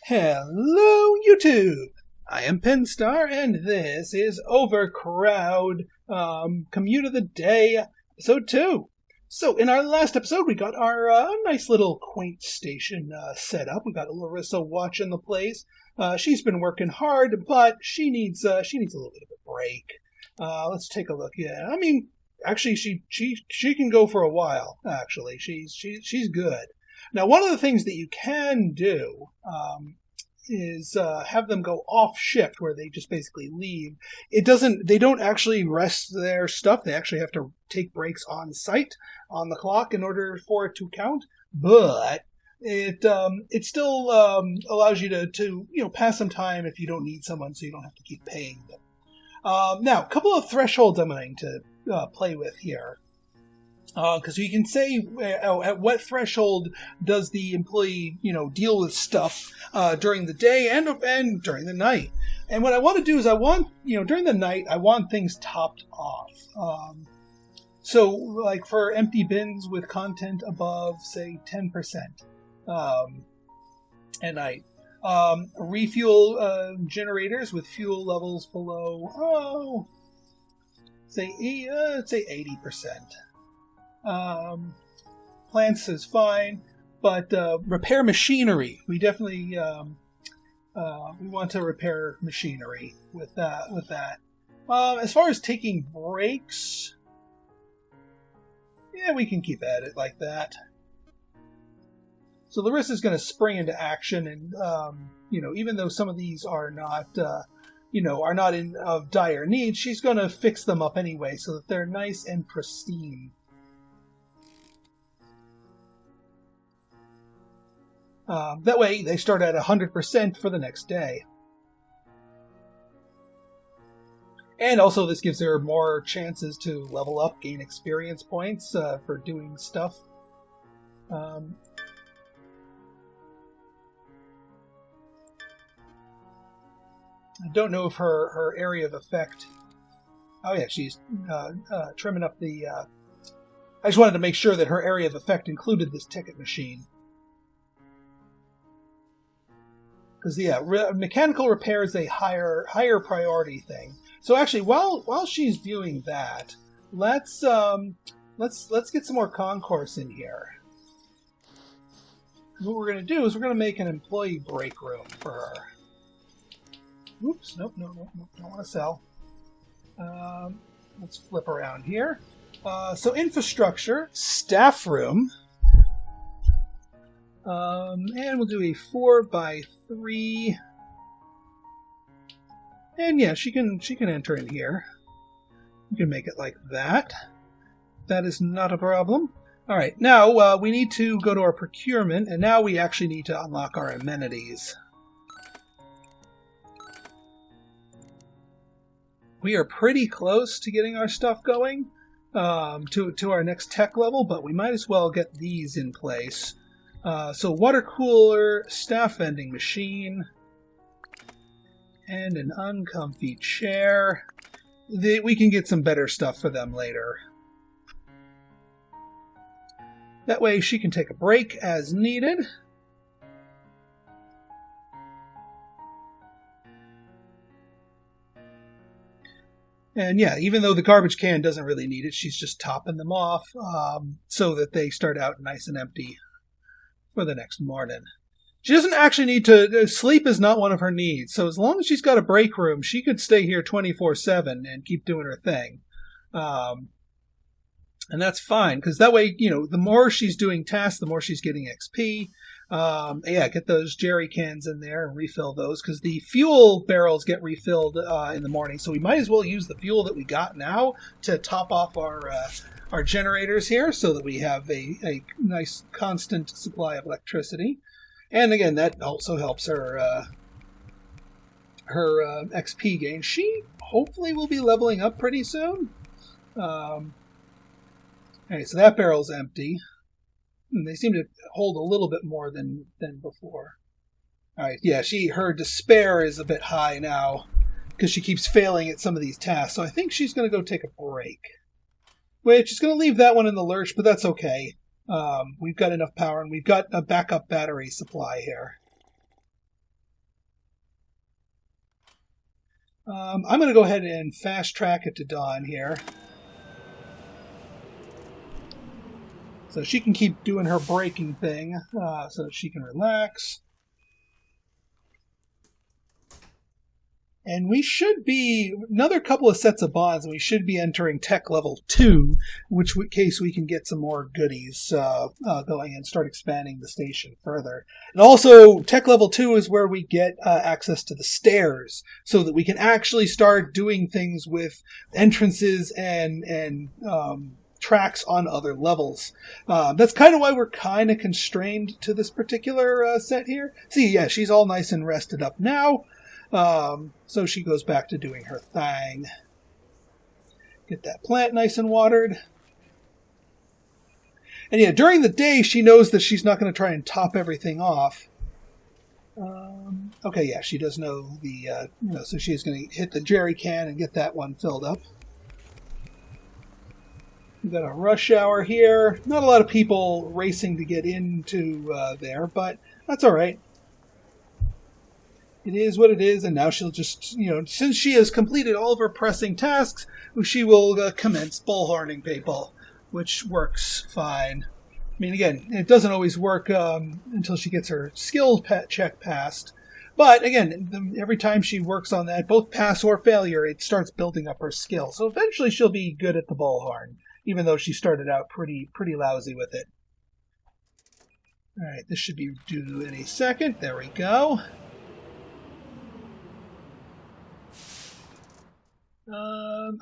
Hello, YouTube! I am Pinstar, and this is Overcrowd, Commute of the Day, Episode 2. So, in our last episode, we got our nice little quaint station set up. We got Larissa watching the place. She's been working hard, but she needs a little bit of a break. Let's take a look. Yeah, I mean, actually, she can go for a while. Actually, she's good. Now, one of the things that you can do is have them go off shift, where they just basically leave. They don't actually rest their stuff. They actually have to take breaks on site on the clock in order for it to count. But it still allows you to pass some time if you don't need someone, so you don't have to keep paying them. Now, a couple of thresholds I'm going to play with here. Because you can say at what threshold does the employee, deal with stuff during the day and during the night. And what I want to do is during the night, I want things topped off. So, like for empty bins with content above, say, 10% at night. Refuel generators with fuel levels below, say 80%. Plants is fine, but repair machinery. We definitely we want to repair machinery with that. As far as taking breaks, yeah, we can keep at it like that. So Larissa's going to spring into action, and even though some of these are not in of dire need, she's going to fix them up anyway so that they're nice and pristine. That way, they start at 100% for the next day. And also, this gives her more chances to level up, gain experience points for doing stuff. I don't know if her area of effect... Oh yeah, she's trimming up the... I just wanted to make sure that her area of effect included this ticket machine. Because mechanical repair is a higher priority thing. So actually, while she's doing that, let's get some more concourse in here. What we're going to do is we're going to make an employee break room for her. Oops, nope, don't want to sell. Let's flip around here. So infrastructure, staff room. And we'll do a 4x3. And yeah, she can enter in here. You can make it like that. That is not a problem. All right, now we need to go to our procurement, and now we actually need to unlock our amenities. We are pretty close to getting our stuff going to our next tech level, but we might as well get these in place. So water cooler, staff vending machine, and an uncomfy chair. We can get some better stuff for them later. That way she can take a break as needed. And yeah, even though the garbage can doesn't really need it, she's just topping them off so that they start out nice and empty for the next morning. She doesn't actually need to... Sleep is not one of her needs, so as long as she's got a break room, she could stay here 24/7 and keep doing her thing. And that's fine, because that way, the more she's doing tasks, the more she's getting XP. Get those jerry cans in there and refill those, because the fuel barrels get refilled in the morning, so we might as well use the fuel that we got now to top off our generators here, so that we have a nice constant supply of electricity. And again, that also helps her XP gain. She hopefully will be leveling up pretty soon. Okay, so that barrel's empty. They seem to hold a little bit more than before. All right, yeah, her despair is a bit high now because she keeps failing at some of these tasks. So I think she's going to go take a break. Which is going to leave that one in the lurch, but that's okay. We've got enough power, and we've got a backup battery supply here. I'm going to go ahead and fast track it to Dawn here. So she can keep doing her breaking thing so that she can relax. And we should be, another couple of sets of bonds, and we should be entering tech level 2, which case we can get some more goodies going and start expanding the station further. And also, tech level 2 is where we get access to the stairs, so that we can actually start doing things with entrances and tracks on other levels. That's kind of why we're kind of constrained to this particular set here. See, yeah, she's all nice and rested up now. So she goes back to doing her thing. Get that plant nice and watered. And yeah, during the day, she knows that she's not going to try and top everything off. Okay, yeah, she does know the, so she's going to hit the jerry can and get that one filled up. We've got a rush hour here. Not a lot of people racing to get into there, but that's all right. It is what it is, and now she'll just, since she has completed all of her pressing tasks, she will commence bullhorning people, which works fine. I mean, again, it doesn't always work until she gets her skill check passed. But, again, every time she works on that, both pass or failure, it starts building up her skill. So eventually she'll be good at the bullhorn, even though she started out pretty lousy with it. All right, this should be due any second. There we go.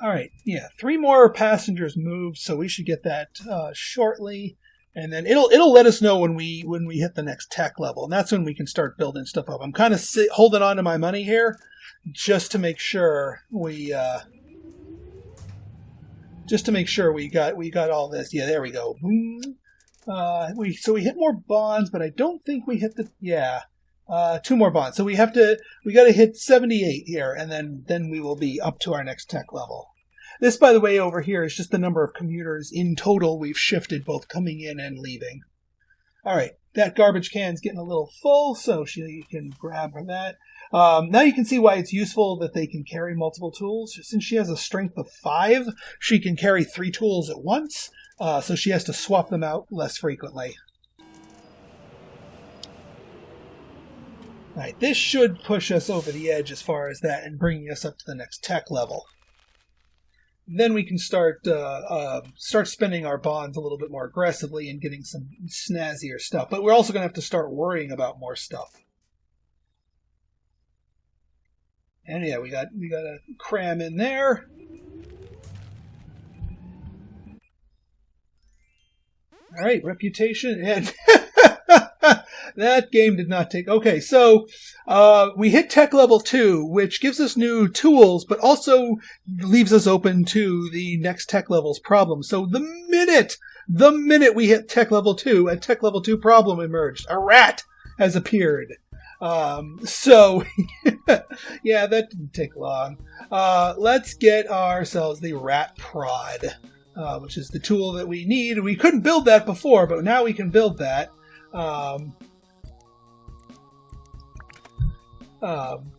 All right, yeah, 3 more passengers moved, so we should get that shortly, and then it'll let us know when we hit the next tech level, and that's when we can start building stuff up. I'm kind of holding on to my money here, just to make sure we got all this. Yeah, there we go. So we hit more bonds, but I don't think we hit the 2 more bonds. So we got to hit 78 here, and then we will be up to our next tech level. This, by the way, over here is just the number of commuters in total we've shifted, both coming in and leaving. All right, that garbage can's getting a little full, so you can grab that. Now you can see why it's useful that they can carry multiple tools. Since she has a strength of 5, she can carry 3 tools at once, so she has to swap them out less frequently. All right, this should push us over the edge as far as that and bringing us up to the next tech level. Then we can start spending our bonds a little bit more aggressively and getting some snazzier stuff. But we're also going to have to start worrying about more stuff. And yeah, we got to cram in there. All right, reputation and that game did not take... Okay, so we hit tech level 2, which gives us new tools, but also leaves us open to the next tech level's problem. So the minute we hit tech level 2, a tech level 2 problem emerged. A rat has appeared. So, yeah, that didn't take long. Let's get ourselves the rat prod, which is the tool that we need. We couldn't build that before, but now we can build that.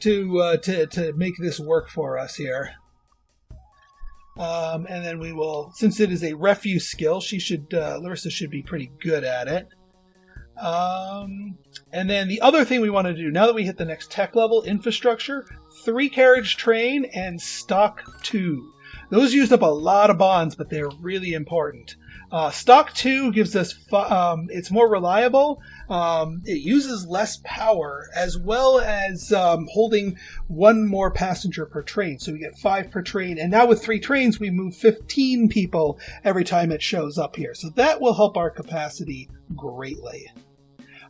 To make this work for us here. And then we will, since it is a refuse skill, Larissa should be pretty good at it. And then the other thing we want to do, now that we hit the next tech level, infrastructure, 3-carriage train and stock 2. Those used up a lot of bonds, but they're really important. Stock 2 gives us, it's more reliable. It uses less power, as well as holding 1 more passenger per train. So we get 5 per train. And now with 3 trains, we move 15 people every time it shows up here. So that will help our capacity greatly.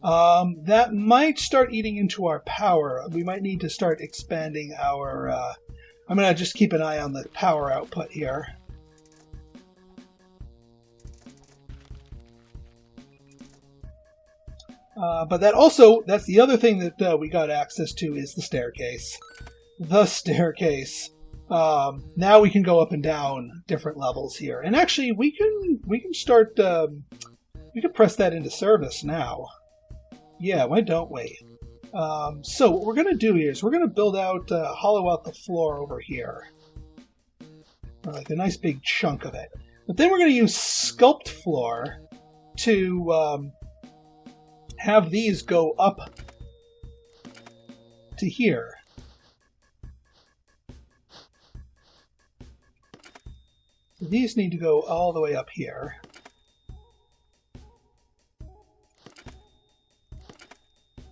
That might start eating into our power. We might need to start expanding our... I'm going to just keep an eye on the power output here. But that's the other thing that we got access to is the staircase. The staircase. Now we can go up and down different levels here. And actually, we can start, we can press that into service now. Yeah, why don't we? So what we're going to do here is we're going to build out, hollow out the floor over here. Or like a nice big chunk of it. But then we're going to use sculpt floor to have these go up to here. These need to go all the way up here.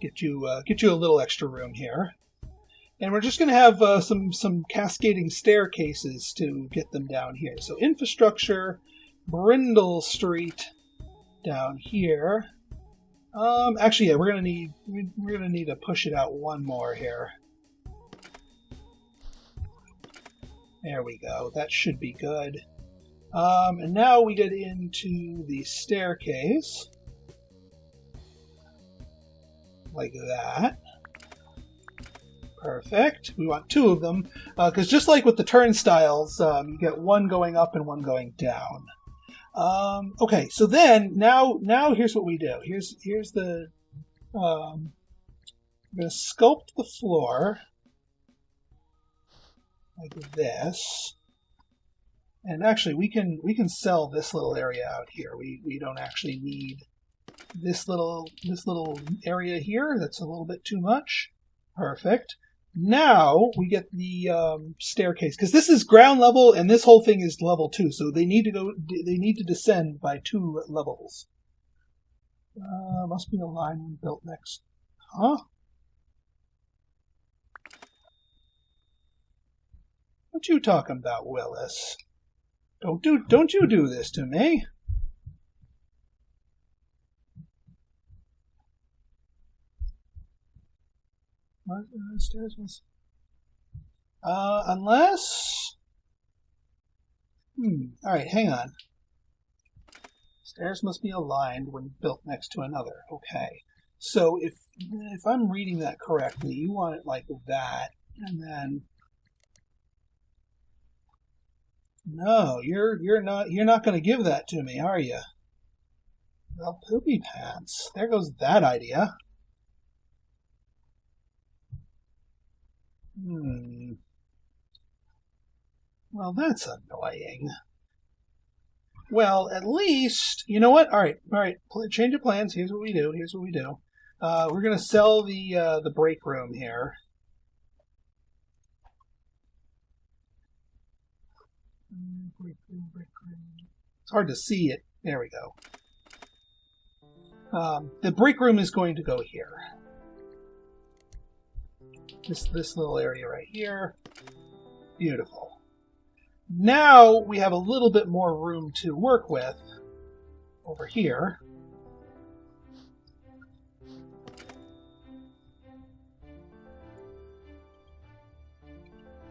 Get you a little extra room here. And we're just going to have some cascading staircases to get them down here. So infrastructure, Brindle Street down here. Actually, yeah, we're gonna need to push it out one more here. There we go. That should be good. And now we get into the staircase. Like that. Perfect. We want two of them, because just like with the turnstiles, you get one going up and one going down. Okay, so then now here's what we do. Here's the I'm going to sculpt the floor like this, and actually we can sell this little area out here. We don't actually need this little area here. That's a little bit too much. Perfect. Now we get the staircase, because this is ground level and this whole thing is level 2, so they need to descend by 2 levels. Must be a line built next. Huh? What you talking about, Willis? Don't you do this to me? Unless... Alright, hang on. Stairs must be aligned when built next to another. Okay. So if I'm reading that correctly, you want it like that, and then... No, you're not going to give that to me, are you? Well, poopy pants. There goes that idea. Well, that's annoying. Well, at least, you know what? All right. Change of plans. Here's what we do. We're going to sell the break room here. It's hard to see it. There we go. The break room is going to go here. This little area right here. Beautiful. Now we have a little bit more room to work with over here.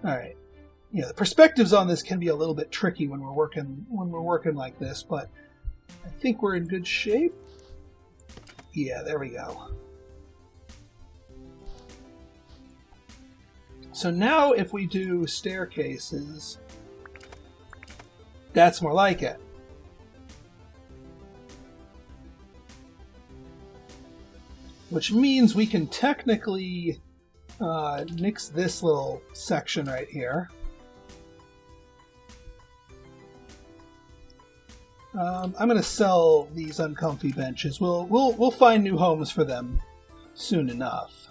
All right. Yeah, the perspectives on this can be a little bit tricky when we're working like this, but I think we're in good shape. Yeah, there we go. So now if we do staircases, that's more like it. Which means we can technically nix this little section right here. I'm going to sell these uncomfy benches. We'll find new homes for them soon enough.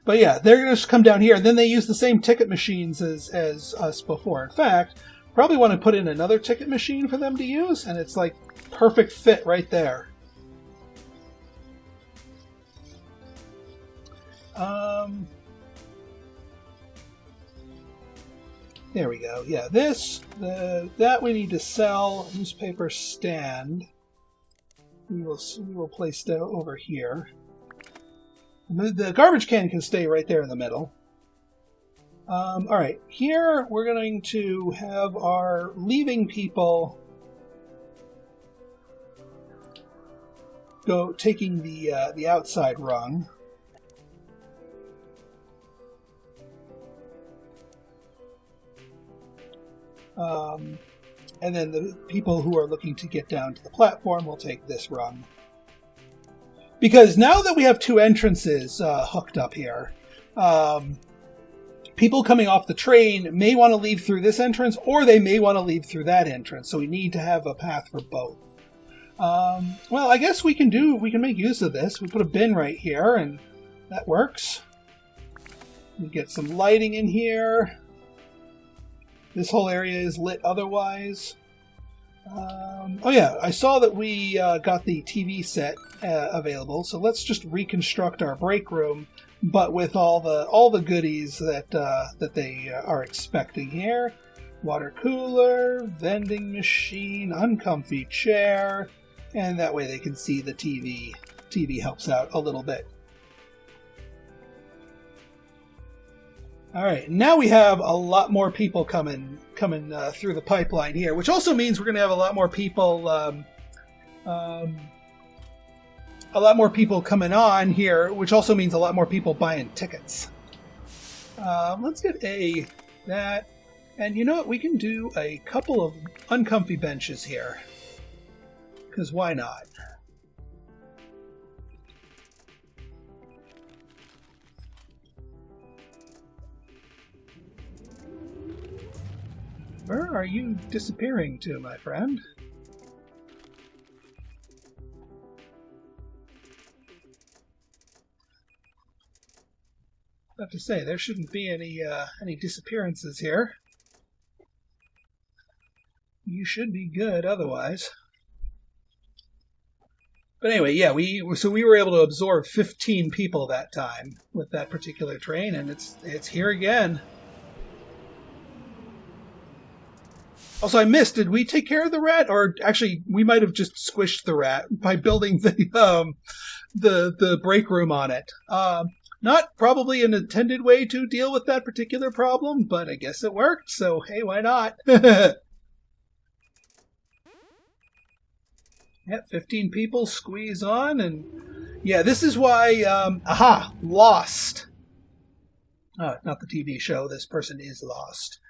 But yeah, they're going to come down here, and then they use the same ticket machines as us before. In fact, probably want to put in another ticket machine for them to use, and it's like perfect fit right there. There we go. Yeah, that we need to sell. Newspaper stand. We will place that over here. The garbage can stay right there in the middle. All right, here we're going to have our leaving people go taking the outside rung. And then the people who are looking to get down to the platform will take this rung. Because now that we have two entrances hooked up here, people coming off the train may want to leave through this entrance, or they may want to leave through that entrance. So we need to have a path for both. Well, I guess we can make use of this. We put a bin right here, and that works. We get some lighting in here. This whole area is lit otherwise. Oh yeah, I saw that we got the TV set available, so let's just reconstruct our break room, but with all the goodies that they are expecting here. Water cooler, vending machine, uncomfy chair, and that way they can see the TV. TV helps out a little bit. All right, now we have a lot more people coming through the pipeline here, which also means we're going to have a lot more people coming on here, which also means a lot more people buying tickets. Let's get that, and you know what? We can do a couple of uncomfy benches here, because why not? Where are you disappearing to, my friend? I have to say, there shouldn't be any disappearances here. You should be good otherwise. But anyway, yeah, we were able to absorb 15 people that time with that particular train, and it's here again. Also, I missed. Did we take care of the rat, or actually, we might have just squished the rat by building the break room on it? Not probably an intended way to deal with that particular problem, but I guess it worked. So hey, why not? Yep, 15 people squeeze on, and yeah, this is why. Lost. Not the TV show. This person is lost.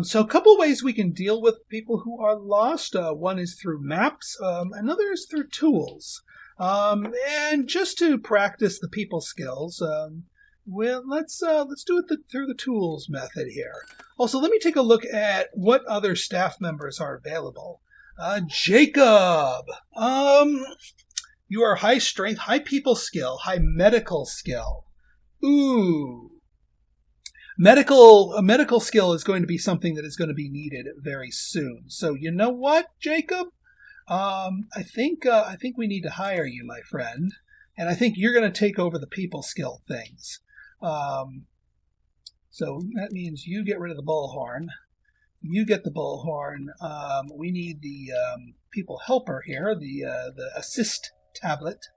So a couple ways we can deal with people who are lost. One is through maps. Another is through tools. And just to practice the people skills, let's do it through the tools method here. Also, let me take a look at what other staff members are available. Jacob, you are high strength, high people skill, high medical skill. Ooh. A medical skill is going to be something that is going to be needed very soon. So you know what, Jacob? I think we need to hire you, my friend, and I think you're going to take over the people skill things. So that means you get rid of the bullhorn. You get the bullhorn. We need the people helper here, the assist tablet,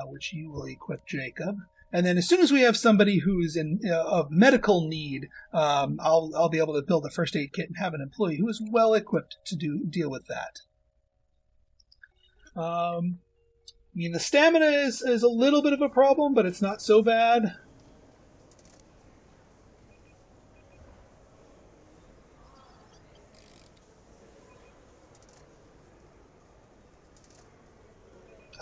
which you will equip Jacob. And then as soon as we have somebody who's of medical need, I'll be able to build a first aid kit and have an employee who is well equipped to deal with that. I mean, the stamina is a little bit of a problem, but it's not so bad.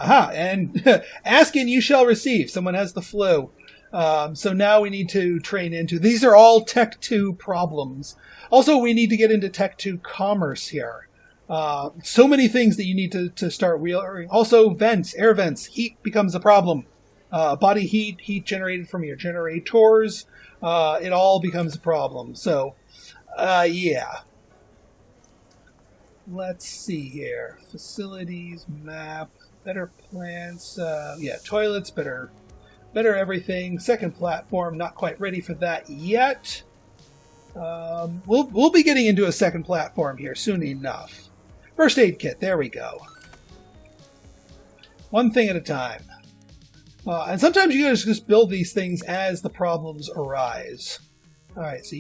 Aha, and ask and you shall receive. Someone has the flu. So now we need to train into... These are all Tech 2 problems. Also, we need to get into Tech 2 commerce here. So many things that you need to start wheeling. Also, vents, air vents. Heat becomes a problem. Body heat generated from your generators. It all becomes a problem. So, yeah. Let's see here. Facilities, map... Better plants, toilets, better everything. Second platform, not quite ready for that yet. We'll be getting into a second platform here soon enough. First aid kit, there we go. One thing at a time. And sometimes you guys just build these things as the problems arise. All right, so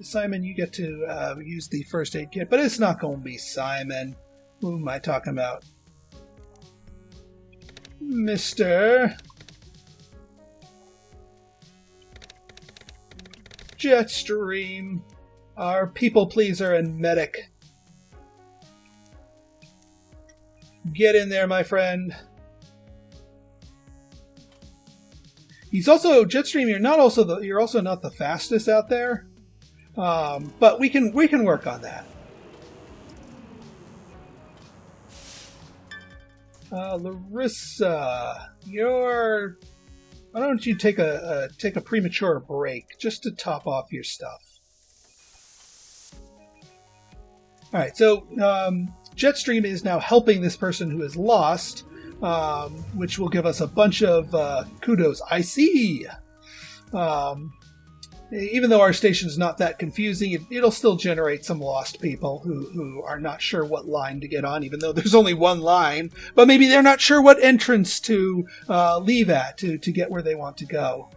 Simon, you get to use the first aid kit, but it's not going to be Simon. Who am I talking about? Mr. Jetstream, our people pleaser and medic. Get in there, my friend. He's also Jetstream. You're also not the fastest out there, but we can work on that. Larissa, why don't you take a premature break just to top off your stuff? All right, so Jetstream is now helping this person who is lost. Which will give us a bunch of kudos. I see. Even though our station's not that confusing, it'll still generate some lost people who are not sure what line to get on, even though there's only one line. But maybe they're not sure what entrance to leave at to get where they want to go.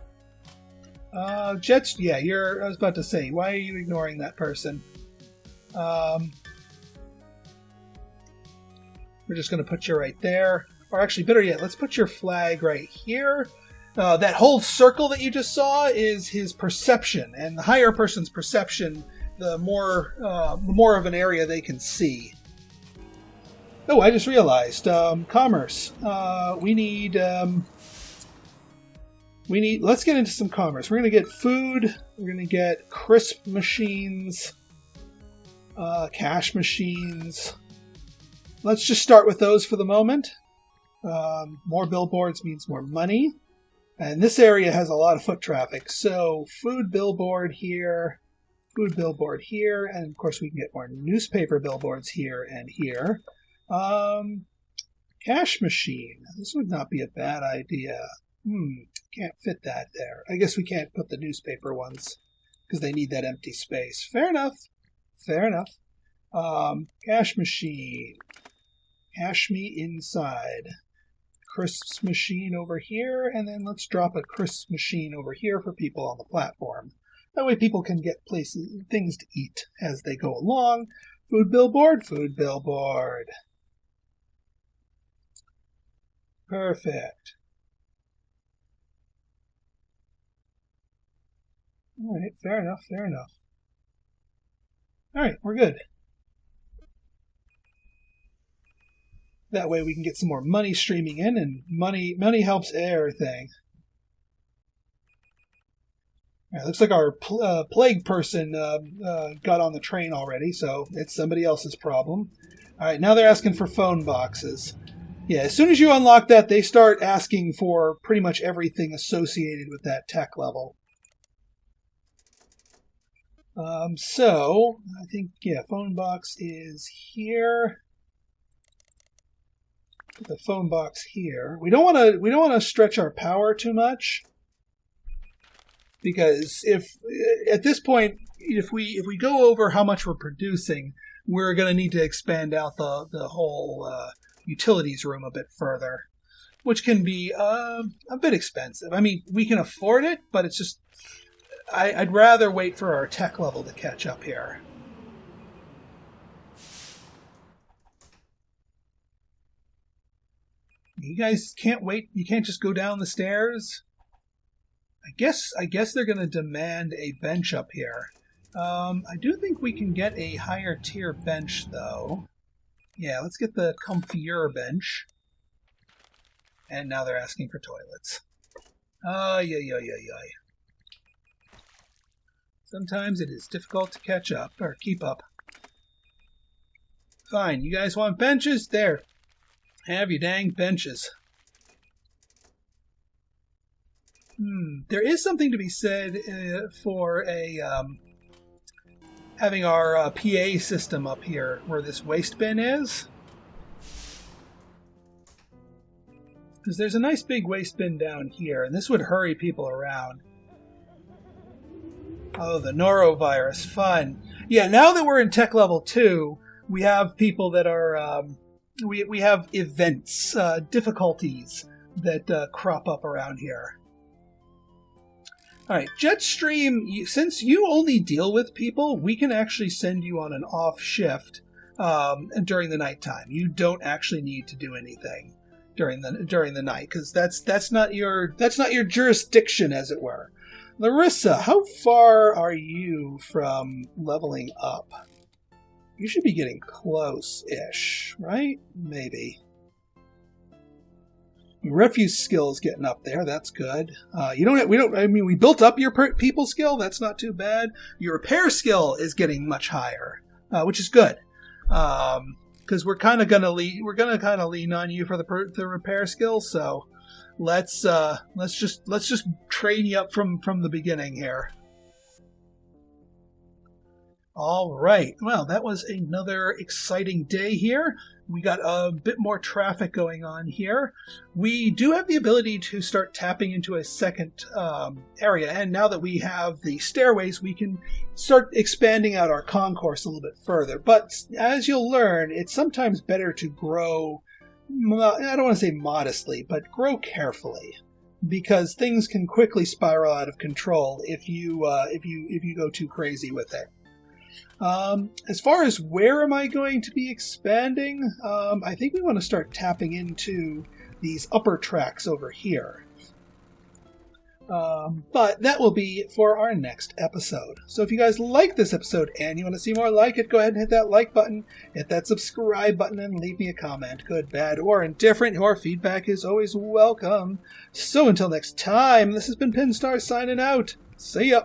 Jets, yeah, I was about to say, why are you ignoring that person? We're just going to put you right there. Or actually, better yet, let's put your flag right here. That whole circle that you just saw is his perception. And the higher a person's perception, the more of an area they can see. Oh, I just realized. Commerce. We need... Let's get into some commerce. We're going to get food. We're going to get crisp machines. Cash machines. Let's just start with those for the moment. More billboards means more money. And this area has a lot of foot traffic. So food billboard here, and of course we can get more newspaper billboards here and here. Cash machine. This would not be a bad idea. Can't fit that there. I guess we can't put the newspaper ones because they need that empty space. Fair enough. Cash machine. Cash me inside. Crisps machine over here, and then let's drop a crisp machine over here for people on the platform. That way people can get things to eat as they go along. Food billboard. Perfect. All right, fair enough. All right, we're good. That way we can get some more money streaming in, and money helps everything. Right, looks like our plague person got on the train already, so it's somebody else's problem. All right, now they're asking for phone boxes. Yeah, as soon as you unlock that, they start asking for pretty much everything associated with that tech level. So I think phone box is here. Put the phone box here. We don't want to stretch our power too much, because if at this point if we go over how much we're producing, we're going to need to expand out the whole utilities room a bit further, which can be a bit expensive. I mean, we can afford it, but it's just I'd rather wait for our tech level to catch up here. You guys can't wait. You can't just go down the stairs. I guess they're going to demand a bench up here. I do think we can get a higher tier bench, though. Yeah, let's get the comfier bench. And now they're asking for toilets. Sometimes it is difficult to catch up, or keep up. Fine, you guys want benches? There. Have your dang benches. There is something to be said for having our PA system up here where this waste bin is. Because there's a nice big waste bin down here, and this would hurry people around. Oh, the norovirus. Fun. Yeah, now that we're in tech level 2, we have people that are... We have events, difficulties that crop up around here. All right, Jetstream, since you only deal with people, we can actually send you on an off shift during the nighttime. You don't actually need to do anything during the night, because that's not your jurisdiction, as it were. Larissa, how far are you from leveling up? You should be getting close-ish, right? Maybe. Refuse skill is getting up there. That's good. We built up your people skill. That's not too bad. Your repair skill is getting much higher, which is good. Because we're kind of gonna lean on you for the repair skill. So let's just train you up from the beginning here. All right. Well, that was another exciting day here. We got a bit more traffic going on here. We do have the ability to start tapping into a second area, and now that we have the stairways, we can start expanding out our concourse a little bit further. But as you'll learn, it's sometimes better to grow, I don't want to say modestly, but grow carefully, because things can quickly spiral out of control if you go too crazy with it. As far as where am I going to be expanding, I think we want to start tapping into these upper tracks over here. But that will be for our next episode. So if you guys like this episode and you want to see more like it, go ahead and hit that like button, hit that subscribe button, and leave me a comment. Good, bad, or indifferent. Your feedback is always welcome. So until next time, this has been Pinstar signing out. See ya!